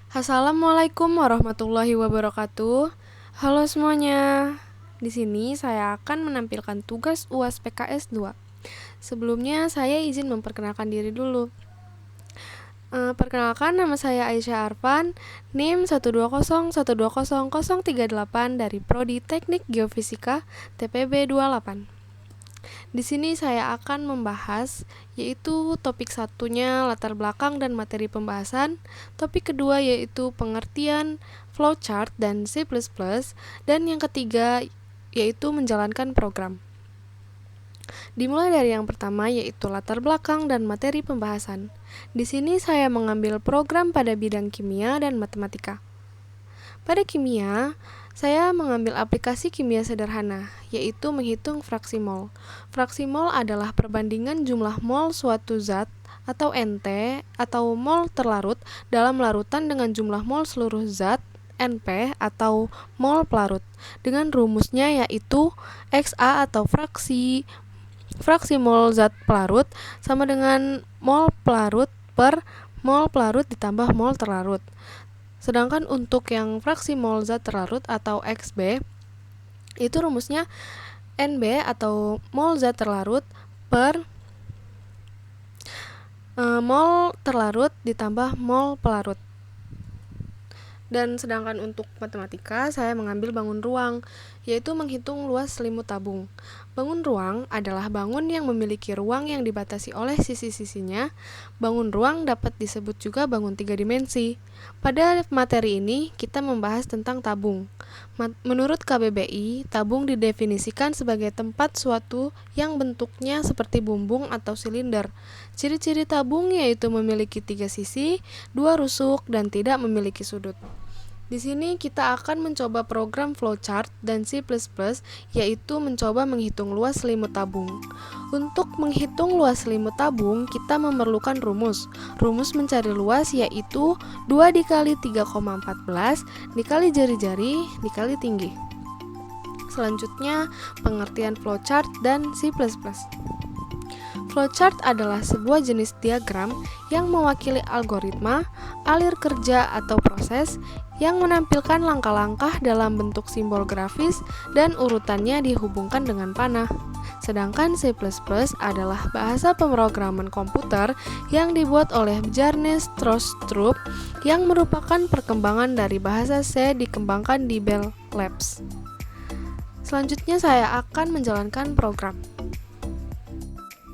Assalamualaikum warahmatullahi wabarakatuh. Halo semuanya. Di sini saya akan menampilkan tugas UAS PKS 2. Sebelumnya saya izin memperkenalkan diri dulu. Perkenalkan, nama saya Aisyah Arfan, NIM 120120038 dari Prodi Teknik Geofisika TPB 28. Di sini saya akan membahas yaitu topik satunya latar belakang dan materi pembahasan, topik kedua yaitu pengertian flowchart dan C++, dan yang ketiga yaitu menjalankan program. Dimulai dari yang pertama yaitu latar belakang dan materi pembahasan. Di sini saya mengambil program pada bidang kimia dan matematika. Pada kimia, saya mengambil aplikasi kimia sederhana, yaitu menghitung fraksi mol. Fraksi mol adalah perbandingan jumlah mol suatu zat atau NT atau mol terlarut dalam larutan dengan jumlah mol seluruh zat NP atau mol pelarut. Dengan rumusnya yaitu XA atau fraksi mol zat pelarut sama dengan mol pelarut per mol pelarut ditambah mol terlarut. Sedangkan untuk yang fraksi mol zat terlarut atau XB, itu rumusnya NB atau mol zat terlarut per mol terlarut ditambah mol pelarut. Dan sedangkan untuk matematika, saya mengambil bangun ruang, yaitu menghitung luas selimut tabung. Bangun ruang adalah bangun yang memiliki ruang yang dibatasi oleh sisi-sisinya. Bangun ruang dapat disebut juga bangun 3 dimensi. Pada materi ini, kita membahas tentang tabung. Menurut KBBI, tabung didefinisikan sebagai tempat suatu yang bentuknya seperti bumbung atau silinder. Ciri-ciri tabung yaitu memiliki 3 sisi, 2 rusuk, dan tidak memiliki sudut. Di sini kita akan mencoba program flowchart dan C++, yaitu mencoba menghitung luas selimut tabung. Untuk menghitung luas selimut tabung, kita memerlukan rumus. Rumus mencari luas yaitu 2 dikali 3,14 dikali jari-jari dikali tinggi. Selanjutnya, pengertian flowchart dan C++. Flowchart adalah sebuah jenis diagram yang mewakili algoritma, alir kerja atau proses yang menampilkan langkah-langkah dalam bentuk simbol grafis dan urutannya dihubungkan dengan panah. Sedangkan C++ adalah bahasa pemrograman komputer yang dibuat oleh Bjarne Stroustrup yang merupakan perkembangan dari bahasa C dikembangkan di Bell Labs. Selanjutnya saya akan menjalankan program.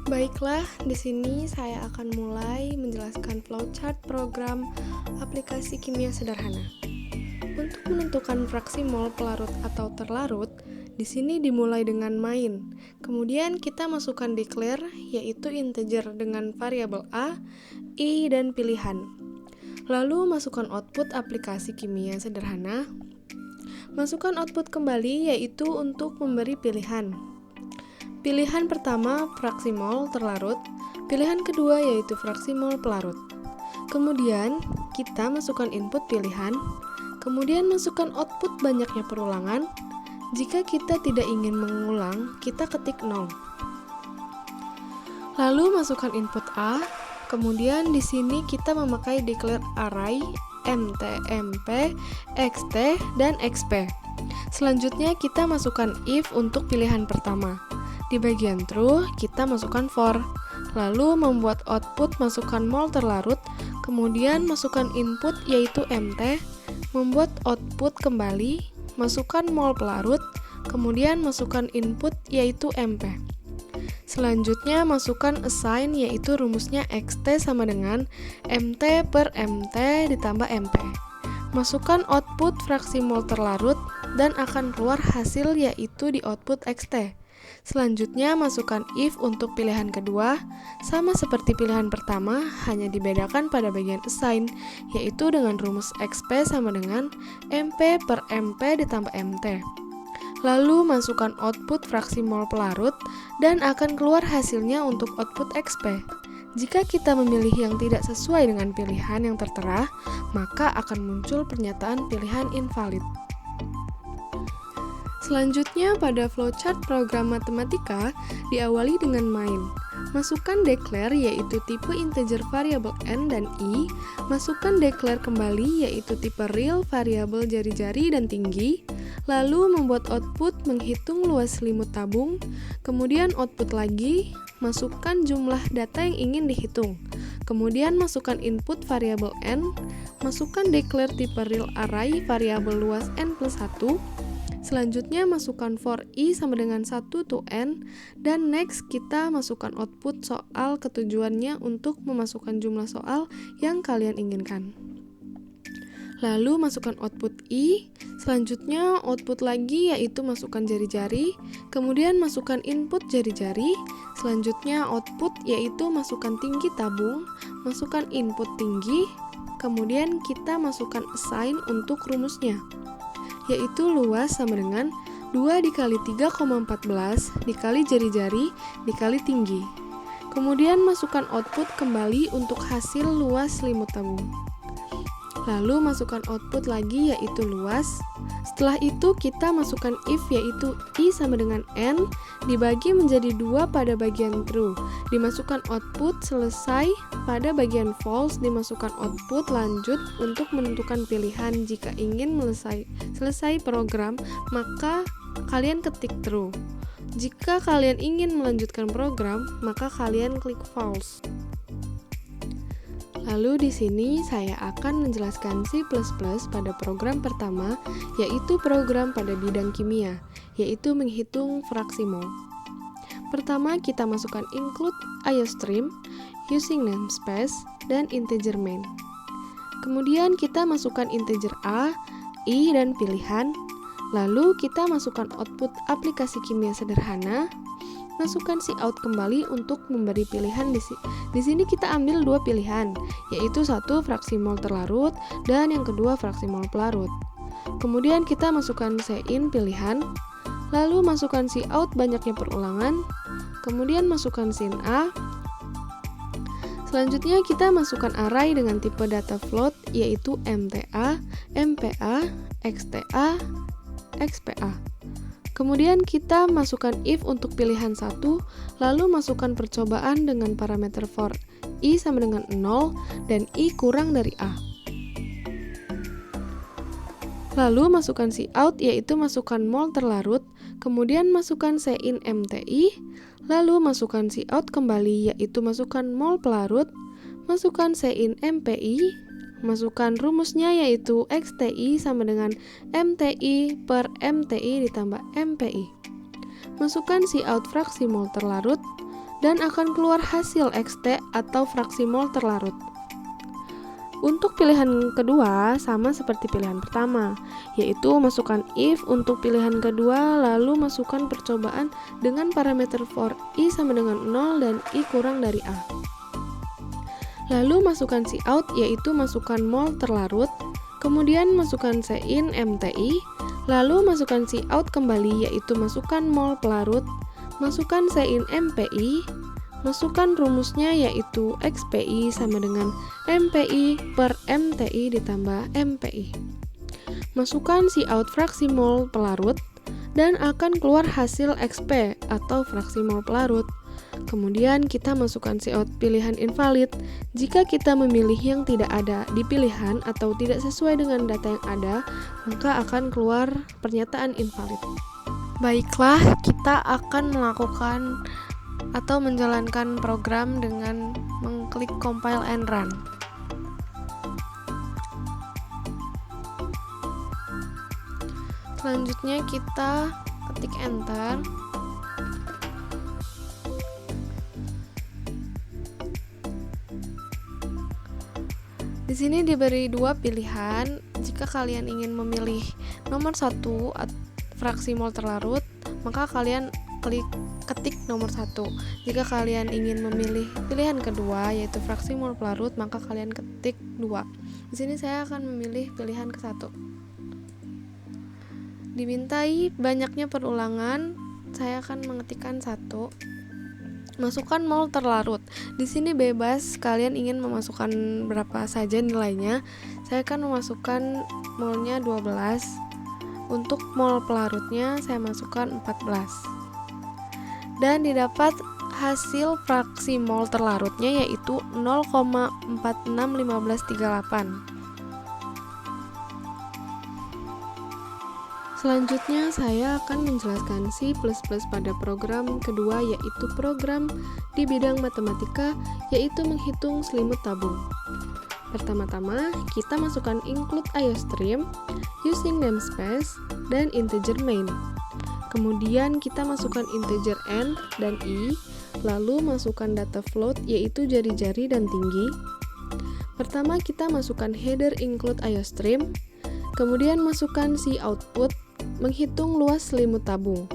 Baiklah, di sini saya akan mulai menjelaskan flowchart program aplikasi kimia sederhana. Untuk menentukan fraksi mol pelarut atau terlarut, di sini dimulai dengan main. Kemudian kita masukkan declare, yaitu integer dengan variabel a, i, dan pilihan. Lalu masukkan output aplikasi kimia sederhana. Masukkan output kembali, yaitu untuk memberi pilihan. Pilihan pertama fraksi mol terlarut, pilihan kedua yaitu fraksi mol pelarut. Kemudian kita masukkan input pilihan, kemudian masukkan output banyaknya perulangan. Jika kita tidak ingin mengulang, kita ketik 0. Lalu masukkan input A, kemudian di sini kita memakai declare array, mt, mp, xt, dan xp. Selanjutnya kita masukkan if untuk pilihan pertama. Di bagian true, kita masukkan for. Lalu membuat output masukkan mol terlarut, kemudian masukkan input yaitu mt, membuat output kembali, masukkan mol pelarut, kemudian masukkan input yaitu mp. Selanjutnya masukkan assign yaitu rumusnya xt sama dengan mt per mt ditambah mp. Masukkan output fraksi mol terlarut dan akan keluar hasil yaitu di output xt. Selanjutnya masukkan if untuk pilihan kedua, sama seperti pilihan pertama, hanya dibedakan pada bagian assign, yaitu dengan rumus xp sama dengan mp per mp ditambah mt. Lalu masukkan output fraksi mol pelarut dan akan keluar hasilnya untuk output xp. Jika kita memilih yang tidak sesuai dengan pilihan yang tertera, maka akan muncul pernyataan pilihan invalid. Selanjutnya pada flowchart program matematika diawali dengan main. Masukkan declare yaitu tipe integer variabel n dan i. Masukkan declare kembali yaitu tipe real variabel jari-jari dan tinggi. Lalu membuat output menghitung luas selimut tabung. Kemudian output lagi, masukkan jumlah data yang ingin dihitung. Kemudian masukkan input variabel n. Masukkan declare tipe real array variabel luas n plus 1. Selanjutnya masukkan for i sama dengan 1 to n, dan next kita masukkan output soal ketujuannya untuk memasukkan jumlah soal yang kalian inginkan. Lalu masukkan output i, selanjutnya output lagi yaitu masukkan jari-jari, kemudian masukkan input jari-jari, selanjutnya output yaitu masukkan tinggi tabung, masukkan input tinggi, kemudian kita masukkan assign untuk rumusnya, yaitu luas sama dengan 2 dikali 3,14 dikali jari-jari dikali tinggi. Kemudian masukkan output kembali untuk hasil luas selimut tabung. Lalu masukkan output lagi yaitu luas. Setelah itu kita masukkan if yaitu i sama dengan n dibagi menjadi 2 pada bagian true. Dimasukkan output selesai, pada bagian false dimasukkan output lanjut untuk menentukan pilihan. Jika ingin selesai program, maka kalian ketik true. Jika kalian ingin melanjutkan program, maka kalian klik false. Lalu di sini saya akan menjelaskan C++ pada program pertama, yaitu program pada bidang kimia, yaitu menghitung fraksi mol. Pertama, kita masukkan include iostream using namespace dan integer main. Kemudian kita masukkan integer a, i, dan pilihan. Lalu kita masukkan output aplikasi kimia sederhana. Masukkan cout kembali untuk memberi pilihan. Di sini kita ambil 2 pilihan, yaitu satu fraksi mol terlarut dan yang kedua fraksi mol pelarut. Kemudian kita masukkan in pilihan, lalu masukkan cout banyaknya perulangan, kemudian masukkan sin a. Selanjutnya kita masukkan array dengan tipe data float, yaitu mta, mpa, xta, xpa. Kemudian kita masukkan if untuk pilihan 1, lalu masukkan percobaan dengan parameter for i sama dengan 0 dan i kurang dari a. Lalu masukkan cout yaitu masukkan mol terlarut, kemudian masukkan in mti, lalu masukkan cout kembali yaitu masukkan mol pelarut, masukkan in mpi, masukkan rumusnya yaitu xti sama dengan mti per mti ditambah mpi. Masukkan cout fraksi mol terlarut dan akan keluar hasil xt atau fraksi mol terlarut. Untuk pilihan kedua sama seperti pilihan pertama, yaitu masukkan if untuk pilihan kedua, lalu masukkan percobaan dengan parameter for i sama dengan 0 dan i kurang dari a. Lalu masukkan cout yaitu masukkan mol terlarut, kemudian masukkan in mti, lalu masukkan cout kembali yaitu masukkan mol pelarut, masukkan in mpi, masukkan rumusnya yaitu xpi sama dengan mpi per mti ditambah mpi. Masukkan cout fraksi mol pelarut dan akan keluar hasil xp atau fraksi mol pelarut. Kemudian kita masukkan cout pilihan invalid jika kita memilih yang tidak ada di pilihan atau tidak sesuai dengan data yang ada, maka akan keluar pernyataan invalid. Baiklah, kita akan melakukan atau menjalankan program dengan mengklik compile and run. Selanjutnya kita ketik enter. Di sini diberi 2 pilihan. Jika kalian ingin memilih nomor 1 fraksi mol terlarut, maka kalian ketik nomor 1. Jika kalian ingin memilih pilihan kedua yaitu fraksi mol pelarut, maka kalian ketik 2. Di sini saya akan memilih pilihan ke-1. Dimintai banyaknya perulangan, saya akan mengetikkan 1. Masukkan mol terlarut. Di sini bebas, kalian ingin memasukkan berapa saja nilainya. Saya akan memasukkan molnya 12. Untuk mol pelarutnya saya masukkan 14. Dan didapat hasil fraksi mol terlarutnya yaitu 0,461538. Selanjutnya saya akan menjelaskan C++ pada program kedua, yaitu program di bidang matematika, yaitu menghitung selimut tabung. Pertama-tama, kita masukkan include IOStream using namespace dan integer main. Kemudian kita masukkan integer n dan i, lalu masukkan data float yaitu jari-jari dan tinggi. Pertama kita masukkan header include IOStream, kemudian masukkan C output, menghitung luas selimut tabung.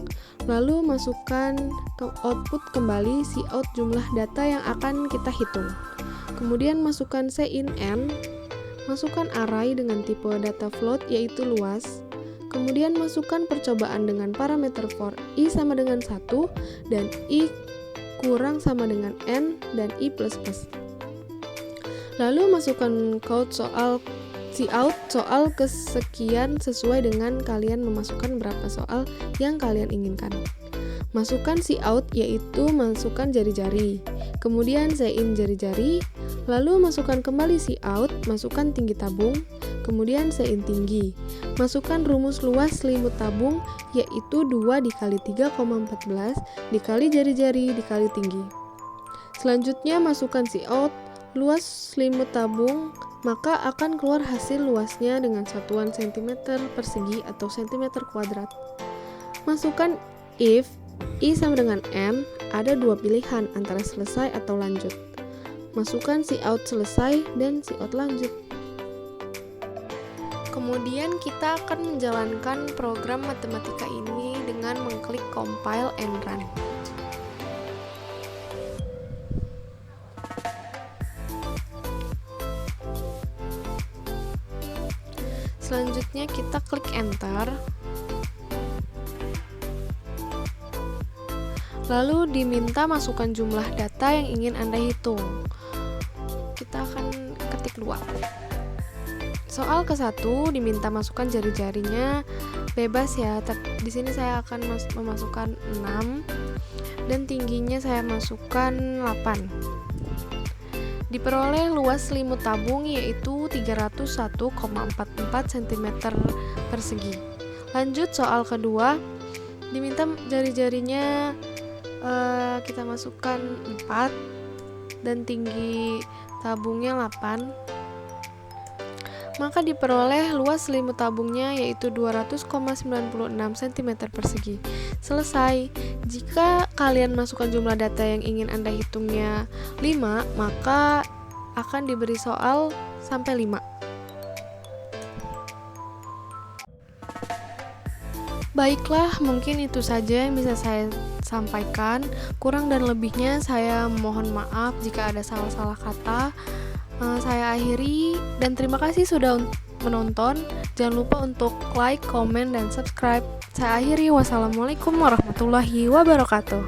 Lalu masukkan ke output kembali C out jumlah data yang akan kita hitung. Kemudian masukkan C in n, masukkan array dengan tipe data float yaitu luas. Kemudian masukkan percobaan dengan parameter for i sama dengan 1 dan i kurang sama dengan n dan i++. Lalu masukkan code soal Cout soal kesekian sesuai dengan kalian memasukkan berapa soal yang kalian inginkan. Masukkan Cout yaitu masukkan jari-jari, kemudian in jari-jari, lalu masukkan kembali Cout, masukkan tinggi tabung, kemudian in tinggi. Masukkan rumus luas selimut tabung yaitu 2 dikali 3,14 dikali jari-jari dikali tinggi. Selanjutnya masukkan Cout luas selimut tabung, maka akan keluar hasil luasnya dengan satuan cm persegi atau cm kuadrat. Masukkan if i sama dengan n, ada dua pilihan antara selesai atau lanjut. Masukkan Cout selesai dan Cout lanjut. Kemudian kita akan menjalankan program matematika ini dengan mengklik compile and run. Selanjutnya kita klik enter. Lalu diminta masukkan jumlah data yang ingin Anda hitung. Kita akan ketik 2. Soal ke-1 diminta masukkan jari-jarinya, bebas ya. Di sini saya akan memasukkan 6 dan tingginya saya masukkan 8. Diperoleh luas selimut tabung yaitu 301,44 cm persegi. Lanjut soal kedua, diminta jari-jarinya kita masukkan 4 dan tinggi tabungnya 8. Maka diperoleh luas selimut tabungnya yaitu 200,96 cm persegi. Selesai. Jika kalian masukkan jumlah data yang ingin Anda hitungnya 5, maka akan diberi soal sampai 5. Baiklah, mungkin itu saja yang bisa saya sampaikan. Kurang dan lebihnya saya mohon maaf jika ada salah-salah kata. Saya akhiri dan terima kasih sudah menonton. Jangan lupa untuk like, comment, dan subscribe. Saya akhiri. Wassalamualaikum warahmatullahi wabarakatuh.